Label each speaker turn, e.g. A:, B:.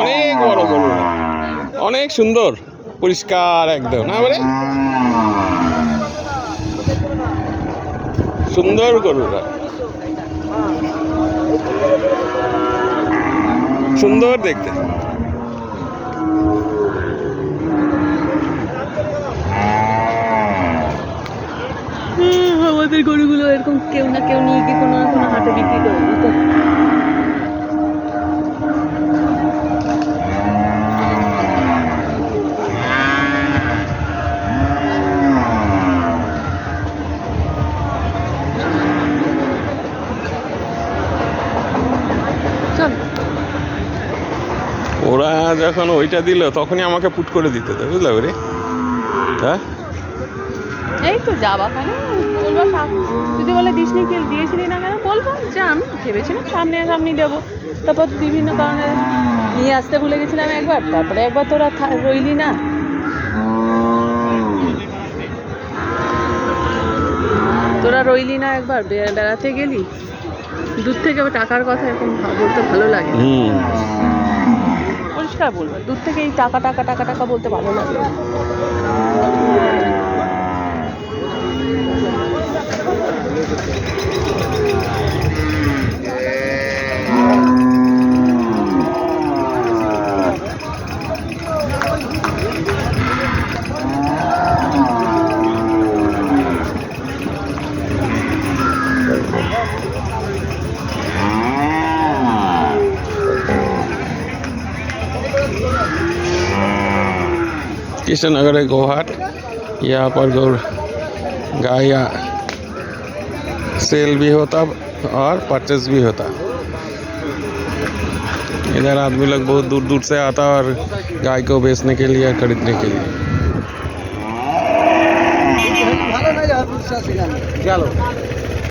A: অনেক বড় গরু, অনেক সুন্দর পরিষ্কার একদম না বলে সুন্দর গরুরা, সুন্দর দেখতে।
B: আমাদের গরুগুলো এরকম কেউ না কেউ নিয়ে গিয়ে কোনো না কোনো হাটে বিক্রি করে দিত।
A: ওরা যখন ওইটা দিল তখনই আমাকে পুট করে দিতে তো, বুঝলে ওরে? হ্যাঁ,
B: এই তো যাবা কেন বলবো, যদি বলে দিসনি কি দিয়েছিলি না কেন বলবো যে আমি ভেবেছিলাম সামনে সামনে দেবো, তারপর বিভিন্ন কারণে নিয়ে আসতে ভুলে গেছিলাম একবার, তারপরে একবার তোরা রইলি না। তোরা রইলি না একবার, বেড়াতে গেলি দূর থেকে টাকার কথা এখন বলতে ভালো লাগে, পরিষ্কার বলবো দূর থেকে এই টাকা টাকা টাকা টাকা বলতে ভালো লাগে।
A: कृष्णनगर है गोहाट। यहाँ पर गाय सेल भी होता और परचेज भी होता। इधर आदमी लोग बहुत दूर दूर से आता और गाय को बेचने के लिए, खरीदने के लिए।
C: चलो